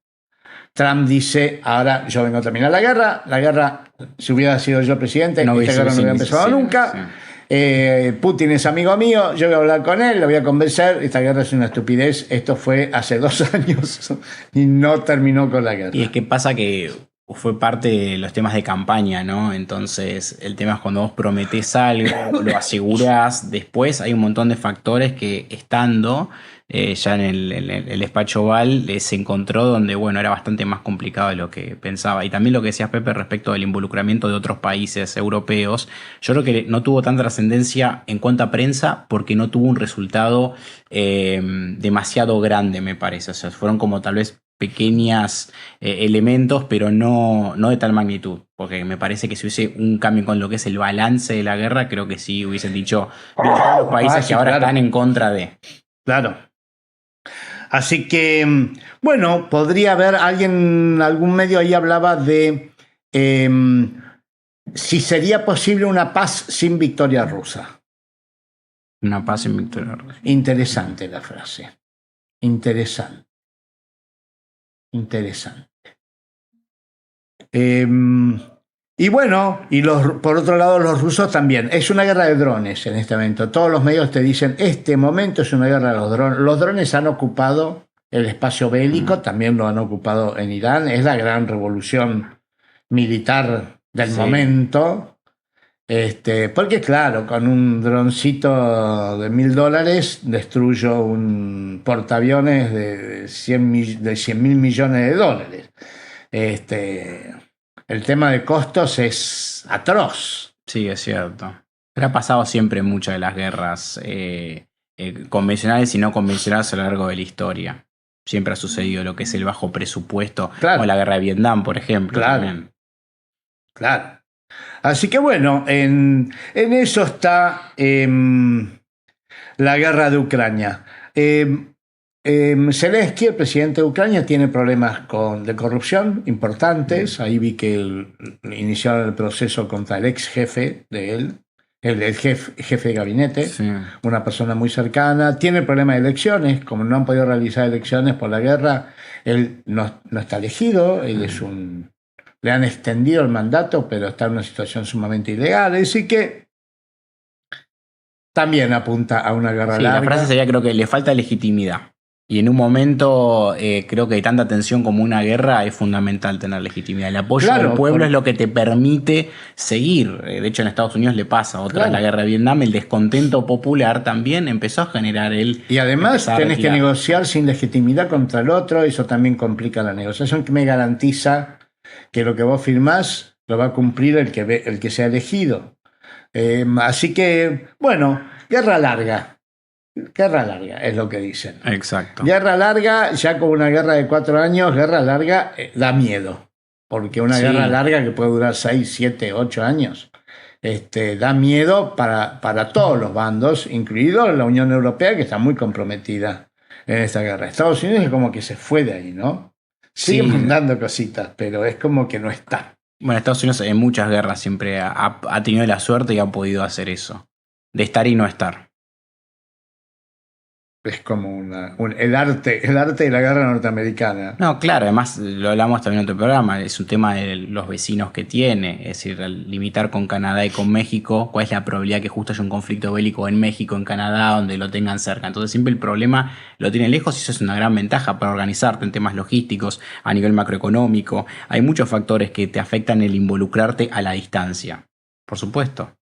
Trump dice, ahora yo vengo a terminar la guerra, si hubiera sido yo presidente, esta guerra no hubiera empezado nunca. Sí. Putin es amigo mío, yo voy a hablar con él, lo voy a convencer, esta guerra es una estupidez, esto fue hace 2 años y no terminó con la guerra. Y es que pasa que fue parte de los temas de campaña, ¿no? Entonces, el tema es cuando vos prometés algo, lo asegurás, después hay un montón de factores que estando ya en el despacho Oval se encontró donde, bueno, era bastante más complicado de lo que pensaba. Y también lo que decías, Pepe, respecto del involucramiento de otros países europeos, yo creo que no tuvo tanta trascendencia en cuanto a prensa porque no tuvo un resultado demasiado grande, me parece. O sea, fueron como tal vez pequeños elementos, pero no de tal magnitud. Porque me parece que si hubiese un cambio con lo que es el balance de la guerra, creo que sí hubiesen dicho todos los países que ahora están en contra de. Claro. Así que, bueno, podría haber algún medio ahí hablaba de si sería posible una paz sin victoria rusa. Una paz sin victoria rusa. Interesante la frase. Interesante. Y bueno, por otro lado los rusos también. Es una guerra de drones en este momento. Todos los medios te dicen, este momento es una guerra de los drones. Los drones han ocupado el espacio bélico, también lo han ocupado en Irán. Es la gran revolución militar del momento. Porque claro, con un droncito de $1.000 destruyo un portaaviones de 100.000 millones de dólares. El tema de costos es atroz. Sí, es cierto. Pero ha pasado siempre en muchas de las guerras convencionales y no convencionales a lo largo de la historia. Siempre ha sucedido lo que es el bajo presupuesto, claro, o la guerra de Vietnam, por ejemplo. Claro. También. Claro. Así que bueno, en eso está la guerra de Ucrania. Zelensky, el presidente de Ucrania, tiene problemas de corrupción importantes. Ahí vi que iniciaron el proceso contra el ex jefe de él, el jefe de gabinete, una persona muy cercana. Tiene problemas de elecciones, como no han podido realizar elecciones por la guerra, él no está elegido, él es le han extendido el mandato, pero está en una situación sumamente ilegal. Así que también apunta a una guerra larga. La frase sería, creo que le falta legitimidad. Y en un momento, creo que tanta tensión como una guerra es fundamental tener legitimidad. El apoyo del pueblo es lo que te permite seguir. De hecho, en Estados Unidos le pasa. Tras la guerra de Vietnam, el descontento popular también empezó a generar Y además tenés que negociar sin legitimidad contra el otro. Eso también complica la negociación, que me garantiza que lo que vos firmás lo va a cumplir el que sea elegido. Así que, bueno, guerra larga. Guerra larga, es lo que dicen. Exacto. Guerra larga, ya como una guerra de 4 años, guerra larga da miedo. Porque una guerra larga que puede durar 6, 7, 8 años, da miedo para todos los bandos, incluido la Unión Europea, que está muy comprometida en esta guerra. Estados Unidos es como que se fue de ahí, ¿no? Sigue mandando cositas, pero es como que no está. Bueno, Estados Unidos en muchas guerras siempre ha tenido la suerte y ha podido hacer eso. De estar y no estar. Es como el arte de la guerra norteamericana. No, claro, además lo hablamos también en otro programa, es un tema de los vecinos que tiene, es decir, al limitar con Canadá y con México, ¿cuál es la probabilidad que justo haya un conflicto bélico en México, en Canadá, donde lo tengan cerca? Entonces siempre el problema lo tiene lejos y eso es una gran ventaja para organizarte en temas logísticos, a nivel macroeconómico. Hay muchos factores que te afectan el involucrarte a la distancia, por supuesto.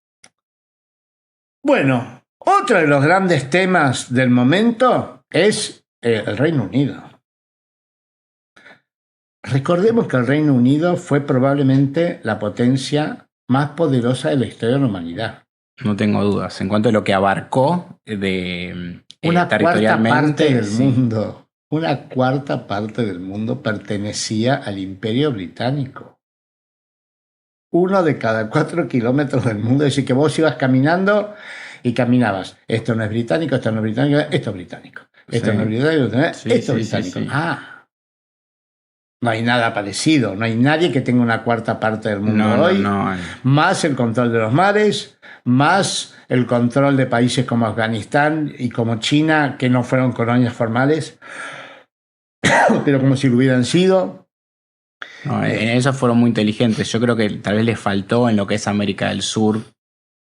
Bueno, otro de los grandes temas del momento es el Reino Unido. Recordemos que el Reino Unido fue probablemente la potencia más poderosa de la historia de la humanidad. No tengo dudas. En cuanto a lo que abarcó una territorialmente, cuarta parte del mundo. Una cuarta parte del mundo pertenecía al Imperio Británico. 1 de cada 4 kilómetros del mundo. Es decir, que vos ibas caminando y caminabas. Esto no es británico, esto no es británico, esto es británico. Esto no es británico, esto es británico. No hay nada parecido. No hay nadie que tenga una cuarta parte del mundo hoy. Más el control de los mares, más el control de países como Afganistán y como China, que no fueron colonias formales, pero como si lo hubieran sido. En eso fueron muy inteligentes. Yo creo que tal vez les faltó en lo que es América del Sur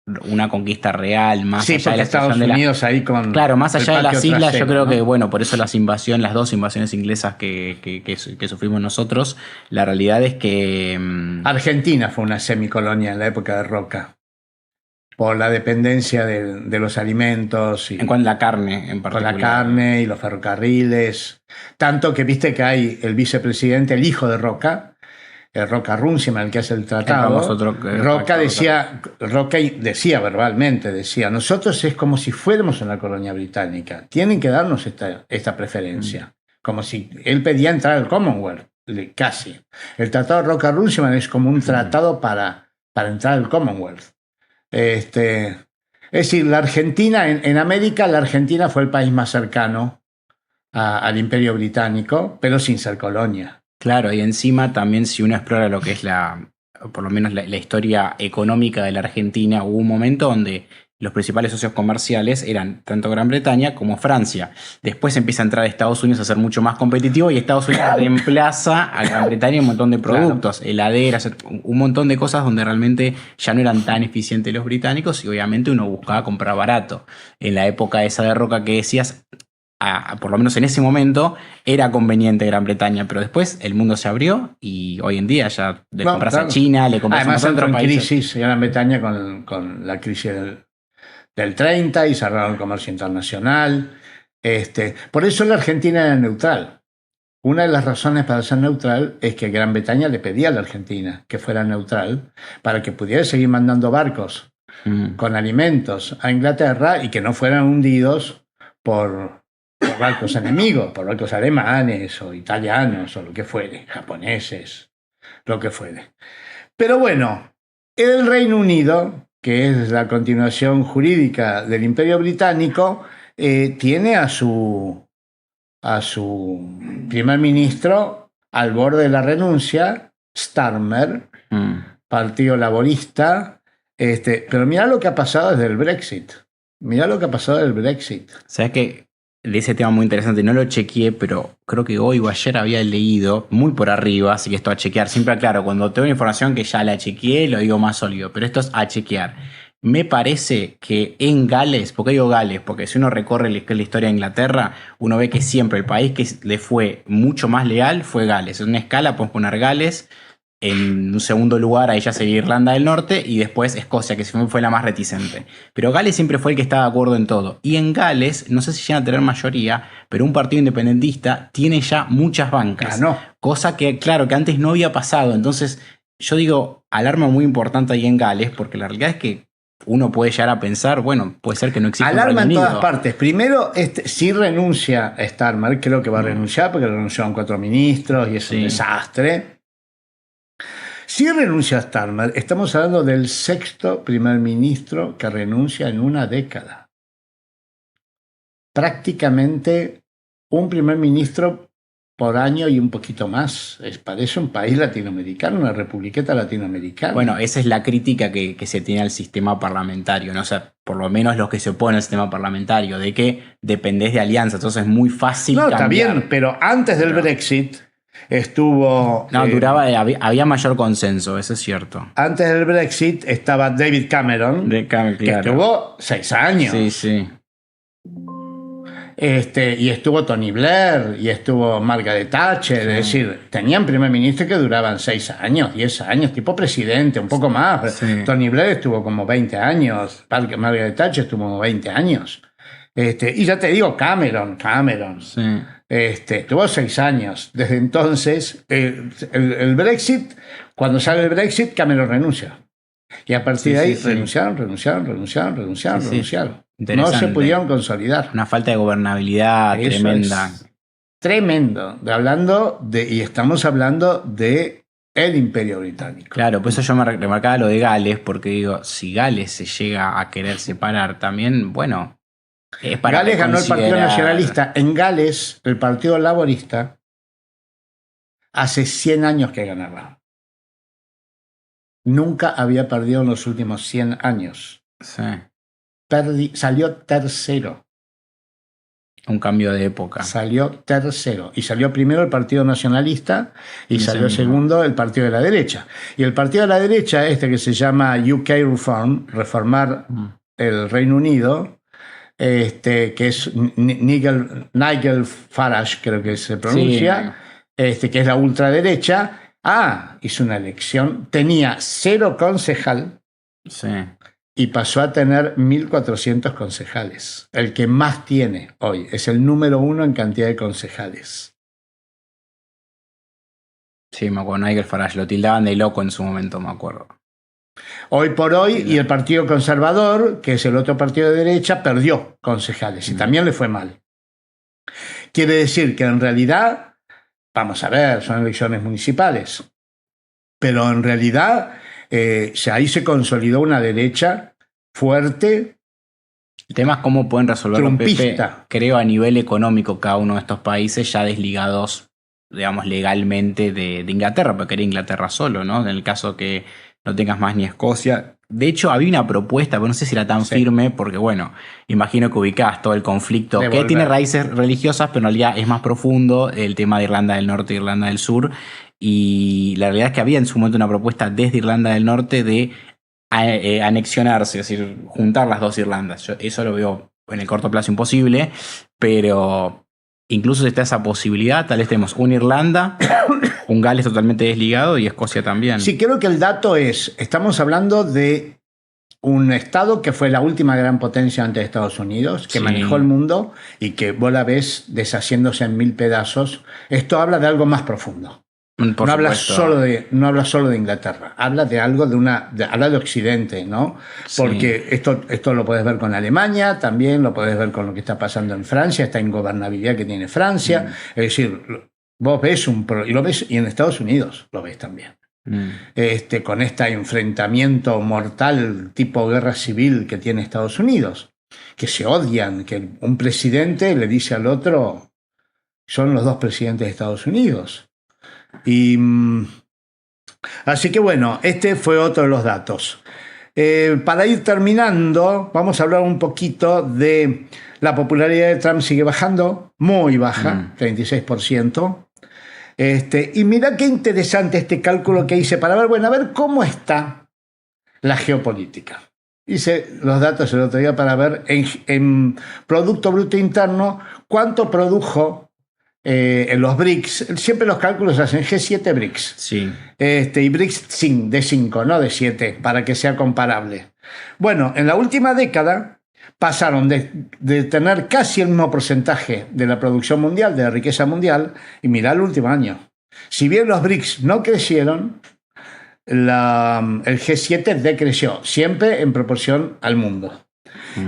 una conquista real, más Sí, allá de porque la Estados situación Unidos ahí con... Claro, más el allá de las patio islas, trasero, yo creo ¿no? que, bueno, por eso las dos invasiones inglesas que sufrimos nosotros, la realidad es que Argentina fue una semicolonia en la época de Roca, por la dependencia de los alimentos en y cuanto a la carne en con la particular. carne y los ferrocarriles. Tanto que viste que hay el vicepresidente, el hijo de Roca, el Roca Runciman, el que hace el El tratado. famoso Roca decía verbalmente, decía, nosotros es como si fuéramos una colonia británica, tienen que darnos esta preferencia. Como si él pedía entrar al Commonwealth, casi. El tratado de Roca Runciman es como un tratado para entrar al Commonwealth. Es decir, la Argentina, en América, la Argentina fue el país más cercano al Imperio Británico, pero sin ser colonia. Claro, y encima también si uno explora lo que es por lo menos la historia económica de la Argentina, hubo un momento donde los principales socios comerciales eran tanto Gran Bretaña como Francia. Después empieza a entrar Estados Unidos a ser mucho más competitivo y Estados Unidos reemplaza a Gran Bretaña en un montón de productos, heladeras, un montón de cosas donde realmente ya no eran tan eficientes los británicos y obviamente uno buscaba comprar barato. En la época esa de Roca que decías, por lo menos en ese momento, era conveniente Gran Bretaña, pero después el mundo se abrió y hoy en día ya le compras a China, le compras Además, a otros entró en países. crisis Gran Bretaña con la crisis del 30 y cerraron el comercio internacional. Por eso la Argentina era neutral. Una de las razones para ser neutral es que Gran Bretaña le pedía a la Argentina que fuera neutral para que pudiera seguir mandando barcos con alimentos a Inglaterra y que no fueran hundidos por barcos enemigos, por barcos alemanes o italianos o lo que fuere, japoneses, lo que fuere. Pero bueno, el Reino Unido, que es la continuación jurídica del Imperio Británico, tiene a su primer ministro al borde de la renuncia, Starmer, Partido Laborista. Pero mirá lo que ha pasado desde el Brexit. Mirá lo que ha pasado desde el Brexit. ¿Sabes qué? De ese tema muy interesante, no lo chequeé, pero creo que hoy o ayer había leído muy por arriba, así que esto a chequear. Siempre aclaro, cuando tengo información que ya la chequeé, lo digo más sólido, pero esto es a chequear. Me parece que en Gales, ¿por qué digo Gales? Porque si uno recorre la historia de Inglaterra, uno ve que siempre el país que le fue mucho más leal fue Gales. En una escala podemos poner Gales, en un segundo lugar ahí ya sería Irlanda del Norte y después Escocia, que fue la más reticente. Pero Gales siempre fue el que estaba de acuerdo en todo. Y en Gales, no sé si llegan a tener mayoría, pero un partido independentista tiene ya muchas bancas. Ganó. Cosa que, claro, que antes no había pasado. Entonces, yo digo, alarma muy importante ahí en Gales, porque la realidad es que uno puede llegar a pensar, bueno, puede ser que no exista alarma un Reino en todas Unido. partes. Primero, si renuncia a Starmer, creo que va a renunciar porque renunciaron 4 ministros y es un desastre. Si renuncia a Starmer, estamos hablando del 6º primer ministro que renuncia en una década. Prácticamente un primer ministro por año y un poquito más. Parece un país latinoamericano, una republiqueta latinoamericana. Bueno, esa es la crítica que se tiene al sistema parlamentario, ¿no? O sea, por lo menos los que se oponen al sistema parlamentario, de que dependés de alianza, entonces es muy fácil no, cambiar. Está bien, pero antes del Brexit estuvo... No, había mayor consenso, eso es cierto. Antes del Brexit estaba David Cameron, que estuvo 6 años. Sí, sí. Y estuvo Tony Blair y estuvo Margaret Thatcher, es decir, tenían primer ministro que duraban 6 años, 10 años, tipo presidente, un poco más. Sí. Tony Blair estuvo como 20 años, Margaret Thatcher estuvo como 20 años. Y ya te digo, Cameron. Sí. Tuvo 6 años. Desde entonces, el Brexit, cuando sale el Brexit, Cameron renuncia. Y a partir de ahí renunciaron. No se pudieron consolidar. Una falta de gobernabilidad tremenda. Tremendo. Y estamos hablando de el Imperio Británico. Claro, por eso yo me remarcaba lo de Gales, porque digo, si Gales se llega a querer separar también, bueno, es para Gales ganó el Partido Nacionalista. En Gales, el Partido Laborista hace 100 años que ganaba. Nunca había perdido en los últimos 100 años. Sí. Salió tercero. Un cambio de época. Salió tercero. Y salió primero el Partido Nacionalista y salió segundo el Partido de la Derecha. Y el Partido de la Derecha, que se llama UK Reform, Reformar el Reino Unido, que es Nigel Farage, creo que se pronuncia, que es la ultraderecha, hizo una elección, tenía 0 concejal. Sí. Y pasó a tener 1.400 concejales. El que más tiene hoy. Es el número 1 en cantidad de concejales. Sí, me acuerdo. Nigel Farage. Lo tildaban de loco en su momento, me acuerdo. Hoy por hoy, y el Partido Conservador, que es el otro partido de derecha, perdió concejales. Y también le fue mal. Quiere decir que en realidad, vamos a ver, son elecciones municipales. Pero en realidad... ahí se consolidó una derecha fuerte. El tema es cómo pueden resolverlo, Pepe, creo, a nivel económico cada uno de estos países ya desligados, digamos, legalmente de Inglaterra, porque era Inglaterra solo, ¿no? En el caso que no tengas más ni Escocia. De hecho, había una propuesta, pero no sé si era tan firme, porque, bueno, imagino que ubicás todo el conflicto, que tiene raíces religiosas, pero en realidad es más profundo, el tema de Irlanda del Norte e Irlanda del Sur. Y la realidad es que había en su momento una propuesta desde Irlanda del Norte de anexionarse, es decir, juntar las dos Irlandas. Yo eso lo veo en el corto plazo imposible, pero incluso si está esa posibilidad, tal vez tenemos una Irlanda, un Gales totalmente desligado y Escocia también. Sí, creo que el dato estamos hablando de un estado que fue la última gran potencia ante Estados Unidos, que manejó el mundo y que vos la ves deshaciéndose en 1000 pedazos. Esto habla de algo más profundo. No habla solo de Inglaterra, habla de algo habla de Occidente, ¿no? Porque esto lo puedes ver con Alemania, también lo puedes ver con lo que está pasando en Francia, esta ingobernabilidad que tiene Francia. Es decir, vos ves y en Estados Unidos lo ves también. Con este enfrentamiento mortal tipo guerra civil que tiene Estados Unidos, que se odian, que un presidente le dice al otro, son los dos presidentes de Estados Unidos. Y así que bueno, este fue otro de los datos. Para ir terminando, vamos a hablar un poquito de la popularidad de Trump. Sigue bajando, muy baja, 36%. Y mirá qué interesante este cálculo que hice para ver, a ver cómo está la geopolítica. Hice los datos el otro día para ver en Producto Bruto Interno cuánto produjo en los BRICS. Siempre los cálculos hacen G7 BRICS. Sí. Y BRICS de 5, no de 7, para que sea comparable. Bueno, en la última década pasaron de tener casi el mismo porcentaje de la producción mundial, de la riqueza mundial, y mirá el último año. Si bien los BRICS no crecieron, el G7 decreció, siempre en proporción al mundo.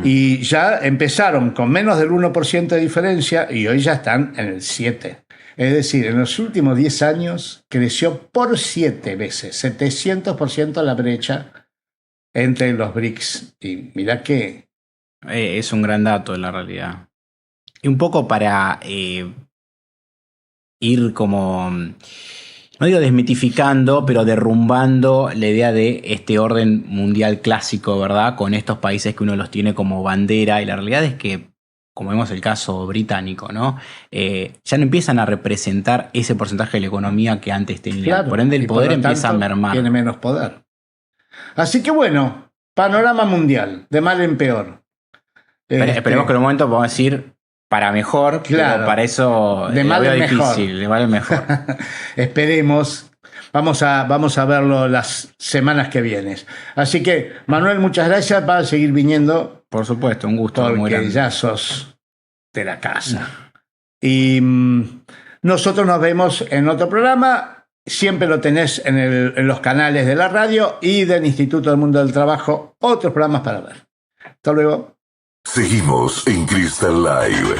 Y ya empezaron con menos del 1% de diferencia y hoy ya están en el 7%. Es decir, en los últimos 10 años creció por 7 veces, 700% la brecha entre los BRICS. Y mirá que... es un gran dato en la realidad. Y un poco para ir como... no digo desmitificando, pero derrumbando la idea de este orden mundial clásico, ¿verdad? Con estos países que uno los tiene como bandera. Y la realidad es que, como vemos el caso británico, ¿no? Ya no empiezan a representar ese porcentaje de la economía que antes tenían. Claro, por ende, el poder empieza a mermar. Tiene menos poder. Así que bueno, panorama mundial, de mal en peor. Esperemos que en un momento podamos decir... para mejor, claro, pero para eso de mal en difícil, mejor. De mal en mejor. Esperemos. Vamos a verlo las semanas que vienen. Así que, Manuel, muchas gracias. Va a seguir viniendo. Por supuesto, un gusto. Porque ya sos de la casa. Y nosotros nos vemos en otro programa. Siempre lo tenés en los canales de la radio y del Instituto del Mundo del Trabajo. Otros programas para ver. Hasta luego. Seguimos en Crystal Live.